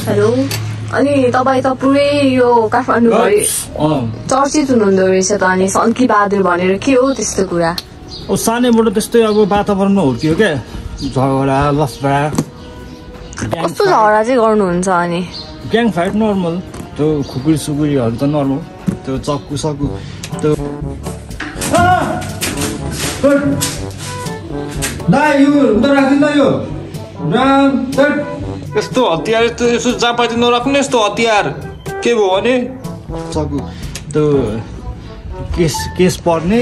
Hello अनि तपाई त पुरै यो काठमाडौँभरि चर्चित हुनुहुँदो रहेछ त अनि सन्की बहादुर भनेर के हो त्यस्तो कुरा सानैबाट त्यस्तै अब वातावरणमा हुर्कियो क्या झगडा लफडा कस्तो झगडा चाहिँ गर्नुहुन्छ अनि ग्याङ फाइट नर्मल त्यो खुकुरी सुकुरीहरू त नर्मल त्यो चक्कु सकु त्यो यस्तो हतियार यसो जापाती नराख्नु यस्तो हतियार के भयो भने सकु त्यो केस पर्ने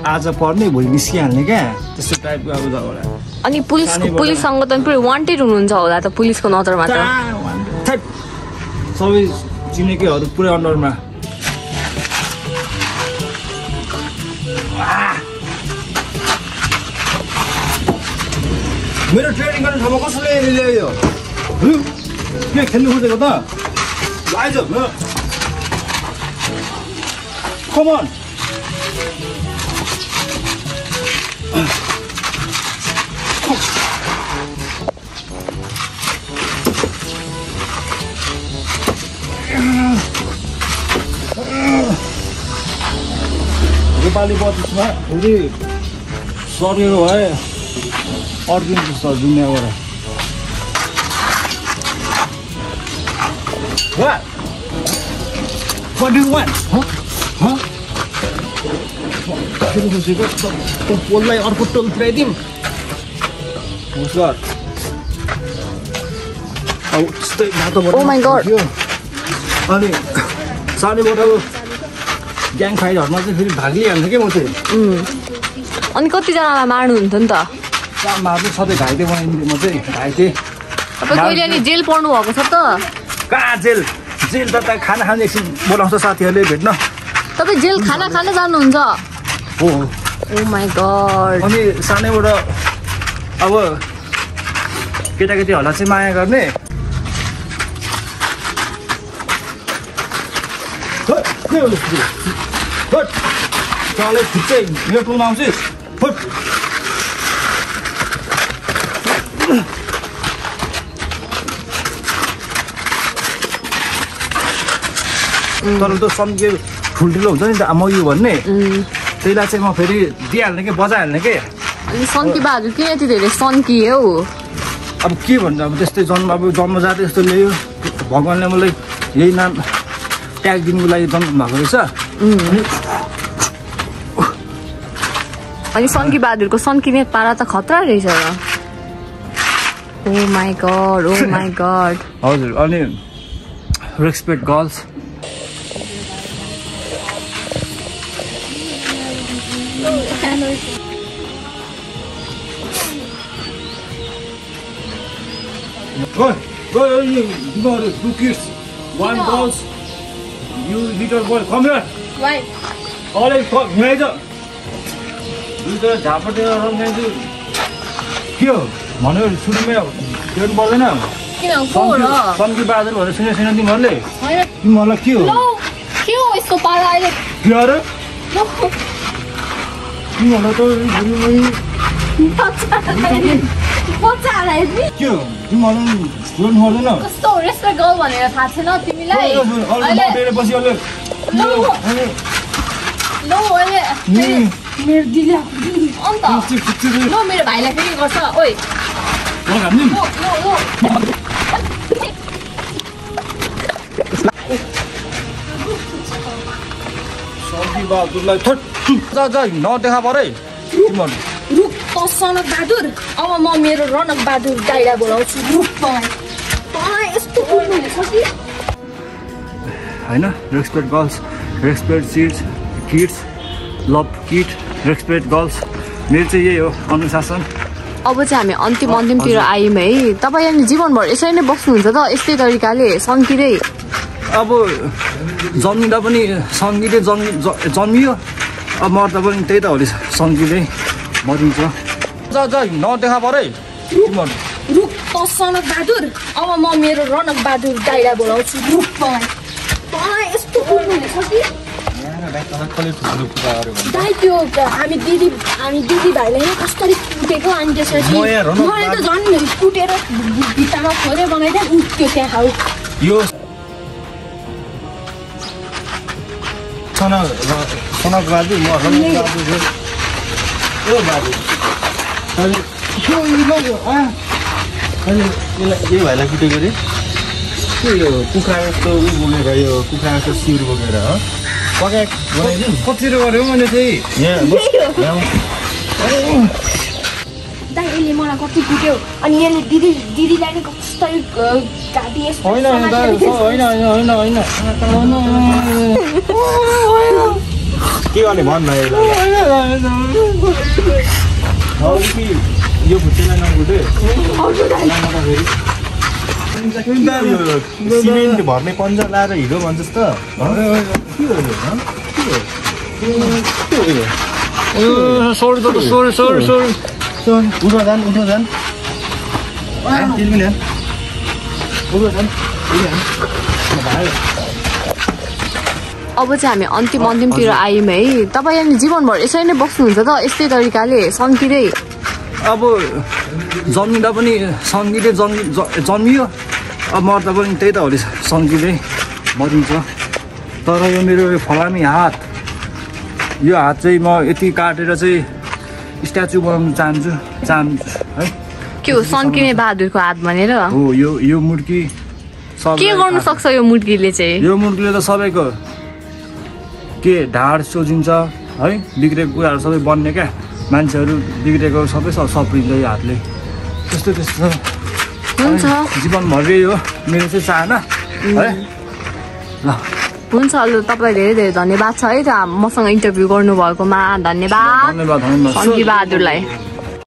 आज पर्ने भोलि निस्किहाल्ने क्या त्यस्तो टाइपको अब झगडा अनि पुलिससँग त पुरै वान्टेड हुनुहुन्छ होला त पुलिसको नजरमा त सबै चिनेकीहरू पुरै अन्डरमा मेरो ट्रेनिङ गर्ने ठाउँमा कसैले ल्यायो के खेल्नु खोजेको त आइज कमन नेपाली 32 मा फेरि सरेको भए अर्किन्छ सर दुनियाँबाट What do you want? पोललाई अर्को टोल पुऱ्याइदिउँ Oh my god. अनि सानैबाट अब ग्याङ फाइटहरूमा चाहिँ फेरि भाग लिइहाल्छ क्या म चाहिँ अनि कतिजनालाई मार्नुहुन्थ्यो नि त मार्नु सधैँ घाइते बनाइदिन्थेँ म चाहिँ घाइते तपाईँ कहिले अनि जेल पर्नु भएको छ त कहाँ जेल त खाना खाने एकछिन बोलाउँछ साथीहरूले भेट्न तपाईँ जेल खाना खान जानुहुन्छ हो Oh my god. अनि सानैबाट अब केटाकेटीहरूलाई चाहिँ माया गर्ने चले ठिकै मेरो टोलमा आउँछिस् तर त सम्झे ठुल्ठुलो हुन्छ नि त म यो भन्ने त्यसलाई चाहिँ म फेरि दिइहाल्ने कि बजाइहाल्ने कि अनि सन्की बहादुर किन यति धेरै सन्की हो अब के भन्नु अब त्यस्तै जन्मजात यस्तो ल्यायो भगवान्ले मलाई यही नाम ट्याग दिनुको लागि जन्म भएको रहेछ अनि सन्की बहादुरको सन्किने पारा त खतरा रहेछ Oh my god. हजुर अनि respect girls Two kids, one girls. You little boy, come here. Why? All is come here. You the झापटे रंग है जो क्यों मने सुरुमै हेर्नु पर्दैन किन को र सन्की बहादुर भनेर सुने तिमीहरूले तिमीहरूलाई के हो के हो यसको पारा अहिले के अरे तिमीहरूलाई त बच्चाहरूलाई के हो तिमीहरूलाई जोड्नु पर्दैन कस्तो रेस्पेक्ट गर्ल भनेर थाहा छैन तिमीलाई अहिले पछि अहिले लो अहिले मेरो दिदी अन्त लो मेरो भाइलाई फेरि गर्छ ओइ सन्की बहादुरलाई नदेखा परे रुख सनक बहादुर अब म मेरो रनक बहादुर दाइलाई बोलाउँछु रुख यस्तो बोल्नुहुनेछ कि होइन respect girls respect kids love kid respect girls मेरो चाहिँ यही हो अनुशासन अब चाहिँ हामी अन्तिमतिर आयौँ है तपाईँ अनि जीवनभर यसरी नै बस्नुहुन्छ त यस्तै तरिकाले सन्किँदै अब जन्मिँदा पनि सङ्गीतै जन्मियो अब मर्दा पनि त्यही त हो सङ्गीतै मरिन्छ नदेखा परे रुख सनक बहादुर अब म मेरो रनक बहादुर दाइलाई बोलाउँछु रुख यस्तो बोल्नुहुनेछ कि दाइ त्यो हामी दिदी भाइलाई नै कसरी कुटेको अनि त्यसपछि मलाई त झन् कुटेर भित्तामा खोरे बनाइदिए त्यो त्यहाँ खाऊ यो सनक बहादुर म रनक बहादुर हो बहादुर अनि यो भाइलाई कुटेको रे के यो कुखुरा जस्तो उ बोकेर यो कुखुरा जस्तो सिउर बोकेर हो पकाएको बनाइदिउँ कति गऱ्यो मैले चाहिँ यहाँ दाइ यसले मलाई कति कुट्यो अनि यसले दिदीलाई नि कस्तो घाँटी यस्तो होइन के गर्ने भन् न यो खुट्टेलाई नकुटे सिमेन्ट भर्ने पन्जा लाएर हिँडो भन्छस् त सरी उठो जान अब चाहिँ हामी अन्तिमतिर आयौँ है। तपाईँ अनि जीवनभर यसरी नै बस्नुहुन्छ त यस्तै तरिकाले सङ्गीतै अब जन्मिँदा पनि सङ्गीतै जन्मियो अब मर्दा पनि त्यही त हो सङ्गीतै मरिन्छ। तर यो मेरो फलामी हात यो हात चाहिँ म यति काटेर चाहिँ स्ट्याचु बनाउनु चाहन्छु है। के हो सन्किने बहादुरको हात भनेर हो यो मुर्की के गर्नु सक्छ यो मुर्कीले चाहिँ? यो मुर्कीले त सबैको के ढाड सोझिन्छ है, बिग्रेको कुराहरू सबै बन्ने क्या, मान्छेहरू बिग्रेको सबै सप्रिन्छ यो हातले। त्यस्तो हुन्छ जीवनभरि हो मेरो चाहिँ चाहना है। ल हुन्छ लु तपाईँलाई धेरै धेरै धन्यवाद छ है त मसँग इन्टरभ्यू गर्नुभएकोमा। धन्यवाद सङ्गी बहादुरलाई।